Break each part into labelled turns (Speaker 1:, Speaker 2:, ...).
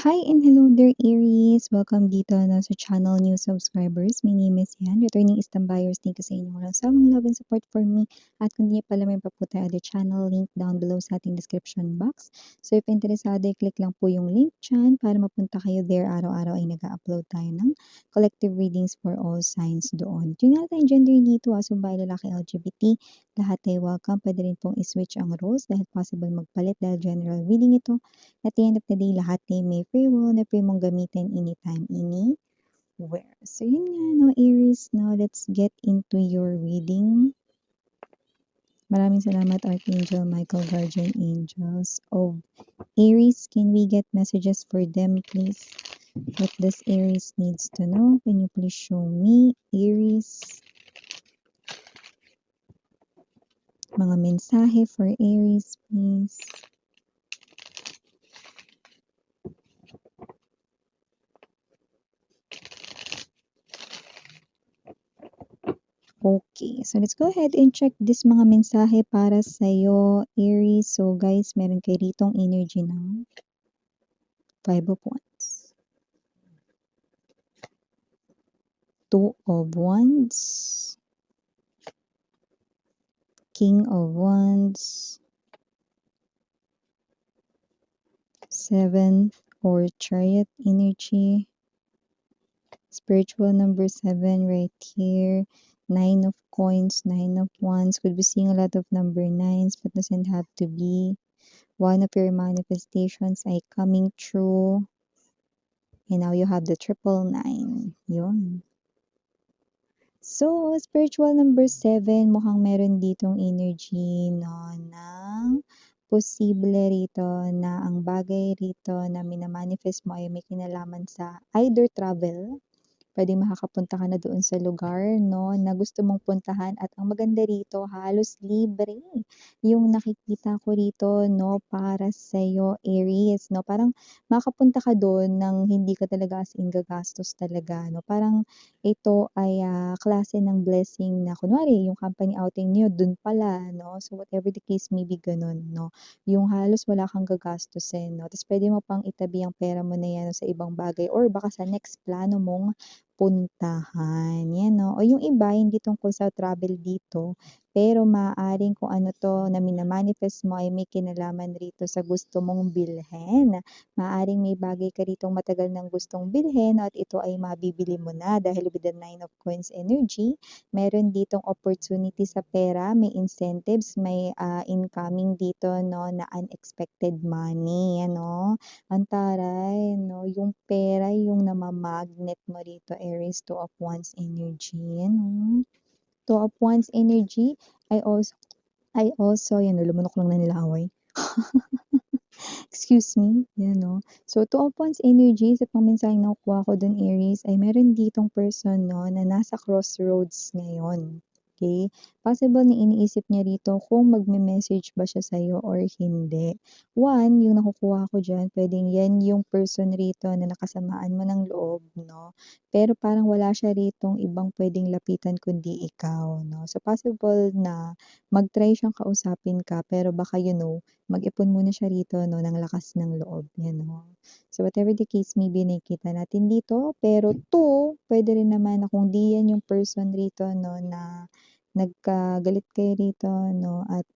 Speaker 1: Hi and hello there, Aries! Welcome dito na sa channel, new subscribers. My name is Yan, returning Istam buyers. Thank you sa inyong walang sawang love and support for me. At kung di pala may papunta other channel, link down below sa ating description box. So if interesado, click lang po yung link dyan para mapunta kayo there. Araw-araw ay nag-upload tayo ng collective readings for all signs doon. Yung natin gender dito, asubay, lalaki, LGBT, lahat ay welcome. Pwede rin pong iswitch ang roles dahil possible magpalit dahil general reading ito. At the end of the day, lahat ay may free will na pwede mong gamitin anytime, anywhere. So, yun nga, no, Aries, no, let's get into your reading. Maraming salamat, Archangel Michael, Guardian Angels of Aries. Can we get messages for them, please? What does Aries needs to know? Can you please show me, Aries? Mga mensahe for Aries, please. Okay, so let's go ahead and check this mga mensahe para sa'yo, Aries. So guys, meron kayo ritong energy ng 5 of Wands, 2 of Wands, King of Wands, 7 or Chariot energy, spiritual number 7 right here, 9 of Coins, 9 of Wands. Could be seeing a lot of number 9s but doesn't have to be. One of your manifestations ay coming true. And now you have the 999. Yun. So, spiritual number 7, mukhang meron ditong energy, no, ng posible rito na ang bagay rito na minamanifest mo ay may kinalaman sa either travel, pwedeng makakapunta ka na doon sa lugar, no, na gusto mong puntahan at ang maganda rito, halos libre yung nakikita ko rito, no, para sa'yo, Aries, no, parang makapunta ka doon ng hindi ka talaga as in gagastos talaga, no, parang ito ay klase ng blessing na kunwari yung company outing niyo doon pala, no, so whatever the case may be ganun, no, yung halos wala kang gagastusin, no, tapos pwede mo pang itabi ang pera mo na yan sa ibang bagay or baka sa next plano mong puntahan, yan 'no. O yung iba hindi tungkol sa travel dito, pero maaaring kung ano 'to na mina-manifest mo ay may kinalaman rito sa gusto mong bilhin. Maaaring may bagay ka ritong matagal ng gustong bilhin at ito ay mabibili mo na dahil with the 9 of Coins energy, meron ditong opportunity sa pera, may incentives, may incoming dito 'no na unexpected money, ano. Ang taray 'no, yung pera yung nama-magnet mo rito, Aries, 2 of Wands energy, ano. 2 of Wands energy, I also yan, lumunok lang na nilaway. Excuse me, yan 'no. So, 2 of Wands energy, isa pang mensaheng nakukuha ko dun, Aries, ay meron ditong person 'no, na nasa crossroads ngayon, okey? Possible na iniisip niya rito kung magme-message ba siya sa'yo or hindi. One, yung nakukuha ko diyan, puwedeng yan yung person rito na nakasamaan mo ng loob 'no, pero parang wala siya ritong ibang puwedeng lapitan kundi ikaw 'no. So, possible na mag-try siyang kausapin ka pero baka mag-ipon muna siya rito 'no ng lakas ng loob, yan 'no. So whatever the case may be nakikita natin dito, pero 2, puwede rin naman na kung di yan yung person rito 'no na nagkagalit kayo rito 'no at,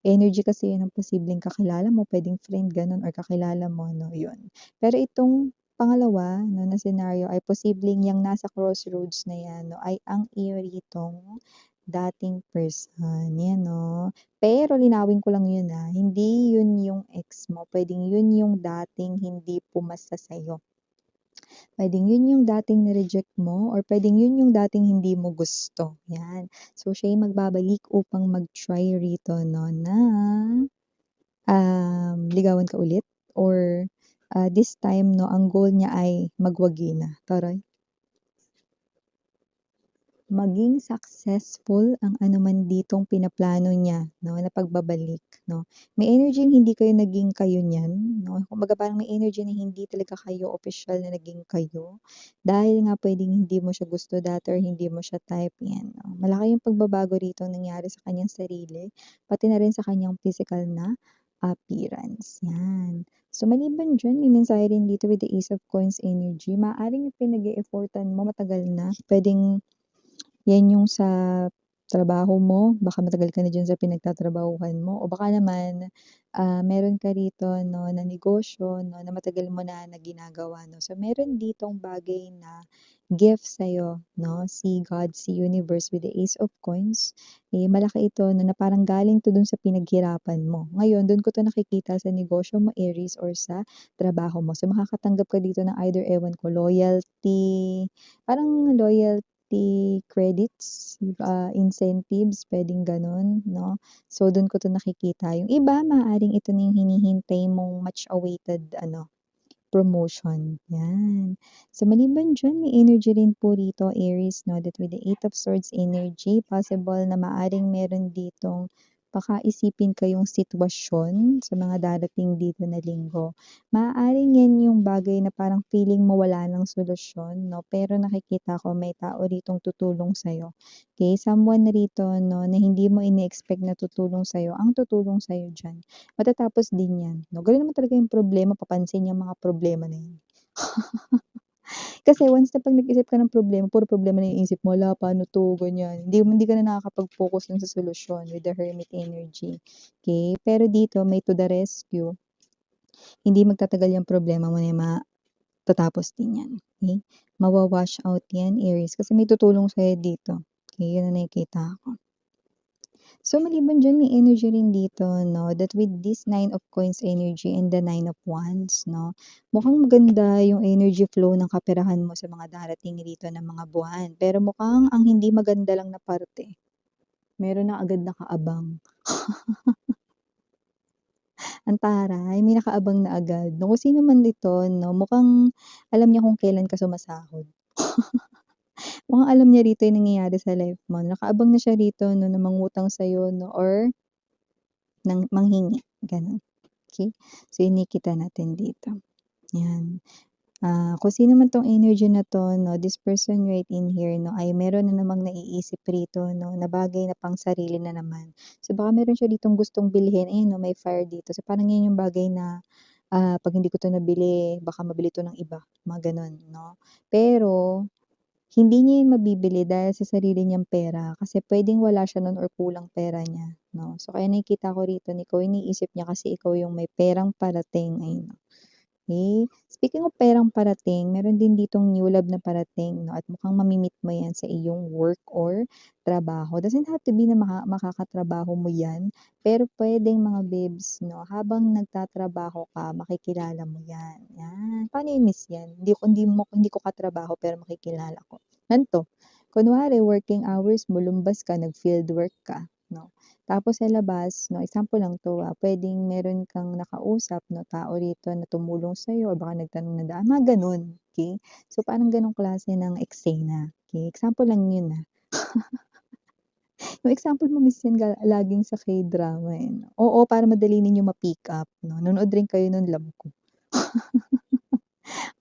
Speaker 1: energy kasi yun ng posibleng kakilala mo, puwedeng friend gano'n or kakilala mo 'no, yun. Pero itong pangalawa 'no na senaryo ay posibleng yang nasa crossroads na yan 'no ay ang iyo ritong dating person, yan 'no. Pero linawin ko lang yun, hindi yun yung ex mo, puwedeng yun yung dating hindi pumasa sa'yo. Puwedeng yun yung dating ni-reject mo or puwedeng yun yung dating hindi mo gusto, yan. So, siya yung magbabalik upang mag-try rito 'no na, ligawan ka ulit or, this time 'no, ang goal niya ay magwagi na, taray. Maging successful ang anuman ditong pinaplano niya 'no, na pagbabalik 'no. May energy hindi kayo naging kayo niyan 'no, kumbaga parang may energy na hindi talaga kayo opisyal na naging kayo. Dahil nga puwedeng hindi mo siya gusto dati or hindi mo siya type, 'yan 'no. Malaki yung pagbabago rito nangyari sa kanyang sarili, pati na rin sa kanyang physical na, appearance, yan. So, maliban diyan may mensahe rin dito with the Ace of Coins energy, maaaring yung pinag-e-effortan mo matagal na, puwedeng yan yung sa trabaho mo, baka matagal ka na diyan sa pinagtatrabahuhan mo o baka naman, meron ka rito 'no na negosyo 'no na matagal mo na ginagawa 'no. So meron ditong bagay na gift sa'yo 'no, si God, si Universe with the Ace of Coins, eh, malaki ito 'no na parang galing 'to dun sa pinaghirapan mo. Ngayon dun ko 'to nakikita sa negosyo mo, Aries, or sa trabaho mo. So makakatanggap ka dito ng either ewan ko loyalty, parang loyalty credits, incentives, puwedeng gano'n 'no. So dun ko 'to nakikita. Yung iba maaaring ito na yung hinihintay mong much awaited ano, promotion, 'yan. So maliban diyan may energy rin po rito Aries 'no, that with the Eight of Swords energy, possible na maaaring meron ditong pakaisipin kayong sitwasyon sa mga darating dito na linggo. Maaaring 'yan yung bagay na parang feeling mo wala ng solusyon 'no, pero nakikita ko may tao ritong tutulong sa'yo. Okay, someone rito 'no, na hindi mo ine-expect na tutulong sa'yo, ang tutulong sa'yo diyan. Matatapos din 'yan 'no, gano'n naman talaga yung problema, papansin yung mga problema na 'yan. Kasi once na 'pag nag-isip ka ng problema, puro problema na yung isip mo, "Hala, paano 'to?" Ganyan. Hindi ka na nakakapag-focus dun sa solusyon with the Hermit energy, okey? Pero dito may to the rescue, hindi magtatagal yang problema mo na yan, matatapos din yan, okey? Mawa-wash out yan, Aries, kasi may tutulong sa'yo dito, okey? Yun ang nakikita ko. So, maliban diyan may energy rin dito 'no, that with this Nine of Coins energy and the Nine of Wands 'no, mukhang maganda yung energy flow ng kaperahan mo sa mga darating rito na mga buwan. Pero mukhang ang hindi maganda lang na parte, meron na agad nakaabang. Ang taray, may nakaabang na agad 'no, kung sino man ito 'no, mukhang alam niya kung kailan ka sumasahod. Mukhang alam niya rito yung nangyayari sa life mo, nakaabang na siya rito 'no, na mangutang sa'yo 'no or ng manghingi, gano'n. Okey? So, yung nakikita natin dito, 'yan. Kung sino man 'tong energy na 'to 'no, this person right in here 'no, ay meron na namang naiisip rito 'no, na bagay na pangsarili na naman. So, baka meron siya ditong gustong bilhin, ayan 'no, may fire dito. So, parang 'yan yung bagay na, 'pag hindi ko 'to nabili, baka mabili 'to ng iba, mga gano'n 'no. Pero hindi niya 'yan mabibili dahil sa sarili niyang pera kasi puwedeng wala siya nun or kulang pera niya 'no. So, kaya nakikita ko rito na ikaw iniisip niya kasi ikaw yung may perang parating, ayun. Okay. Speaking of perang parating, meron din ditong new love na parating 'no, at mukhang mami-meet mo 'yan sa iyong work or trabaho. Doesn't have to be na makakatrabaho mo 'yan, pero puwedeng mga babes 'no, habang nagtatrabaho ka makikilala mo 'yan, 'yan. Paano i-miss 'yan? Hindi ko katrabaho pero makikilala ko. Ganito, kunwari working hours mo, lumbas ka, nag-field work ka 'no, tapos sa labas 'no, example lang 'to, puwedeng meron kang nakausap 'no, tao rito na tumulong sa'yo or baka nagtanong ng daan, mga gano'n, okey? So, parang gano'ng klase ng eksena, okey? Example lang 'yun, Yung example mo minsan laging sa K-drama, eh, 'no? Oo, para madali ninyong ma-pick up 'no, nanood rin kayo nun, love ko.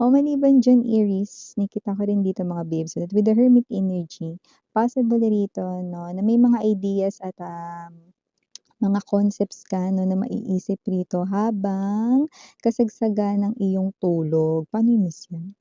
Speaker 1: O maliban diyan, Aries, nakikita ko rin dito mga babes that with the Hermit energy, possible rito 'no, na may mga ideas at, mga concepts ka 'no, na maiisip rito habang kasagsagan ng iyong tulog. Paano i-miss 'yan?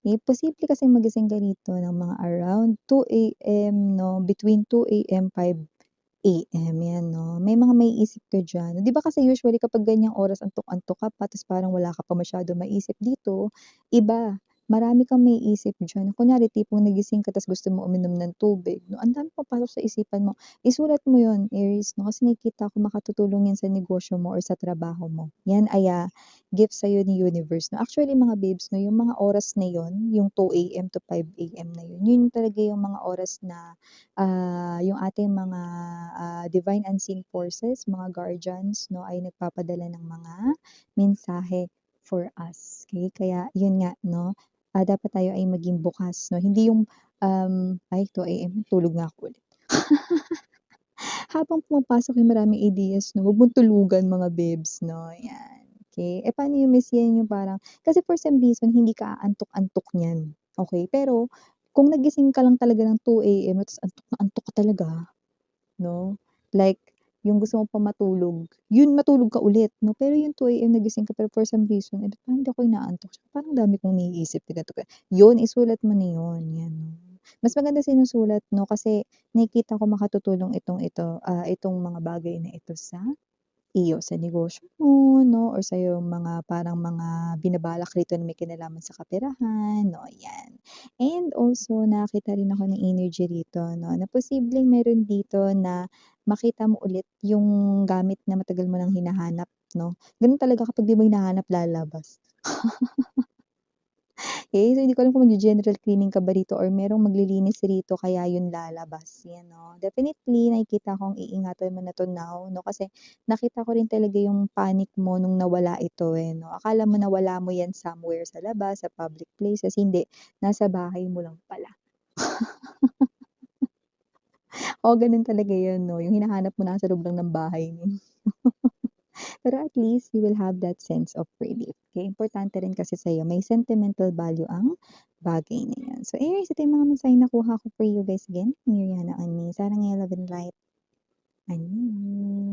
Speaker 1: Eh, posible kasing magising ka rito ng mga around 2 AM 'no, between 2 AM, 5 AM, 'yan 'no. May mga maiisip ka diyan. 'Di ba kasi usually kapag ganyang oras antok-antok ka pa ta's parang wala ka pa masyadong maisip dito, iba, marami kang maiisip diyan. Kunyari tipong nagising ka ta's gusto mo uminom ng tubig 'no, ang dami papasok sa isipan mo. Isulat mo 'yun, Aries 'no, kasi nakikita ko makatutulong 'yan sa negosyo mo or sa trabaho mo. 'Yan ay, gift sa'yo ni universe 'no. Actually mga babes 'no, yung mga oras na 'yun, yung 2 AM to 5 AM na 'yun, 'yun talaga yung mga oras na, yung ating mga, divine unseen forces, mga guardians 'no, ay nagpapadala ng mga mensahe for us, okey? Kaya 'yun nga 'no, dapat tayo ay maging bukas 'no, hindi yung, "Ay 2 AM tulog na ako ulit." Habang pumapasok yung maraming ideas 'no, wag mong tulugan mga babes 'no, 'yan, okey. Eh, paano yung miss yan yung parang kasi for some reason hindi ka aantok-antok niyan, okey. Pero kung nagising ka lang talaga ng 2 AM ta's antok na antok ka talaga 'no, like yung gusto mo pa matulog, yun matulog ka ulit 'no, pero yung 2 AM nagising ka pero for some reason, eh, ba't parang hindi ako inaantok, parang dami kong naiisip na ganito yun isulat mo na yun, yan 'no. Mas maganda sinusulat 'no, kasi nakikita ko makatutulong itong mga bagay na ito sa iyo, sa negosyo mo 'no, or sa iyong mga parang mga binabalak rito na may kinalaman sa kaperahan 'no, yan. And also nakakita rin ako ng energy rito 'no, na posibleng meron dito na makita mo ulit yung gamit na matagal mo ng hinahanap 'no. Ganun talaga kapag 'di mo hinahanap lalabas. Eh, so hindi ko alam kung magge-general cleaning ka ba rito or merong maglilinis rito kaya yun lalabas, yan 'no. Definitely nakikita kong iingatan mo na 'to now 'no, kasi nakita ko rin talaga yung panic mo nung nawala ito, eh, 'no. Akala mo nawala mo yan somewhere sa labas, sa public places, hindi, nasa bahay mo lang pala. Oo, ganun talaga yun 'no, yung hinahanap mo nasa loob lang ng bahay niyo. Pero at least you will have that sense of relief, okey? Importante rin kasi sa'yo may sentimental value ang bagay na yun. So anyways, ito yung mga mensaheng nakuha ko for you guys again, Miriana on me. Sana ngayong love and light, ayun.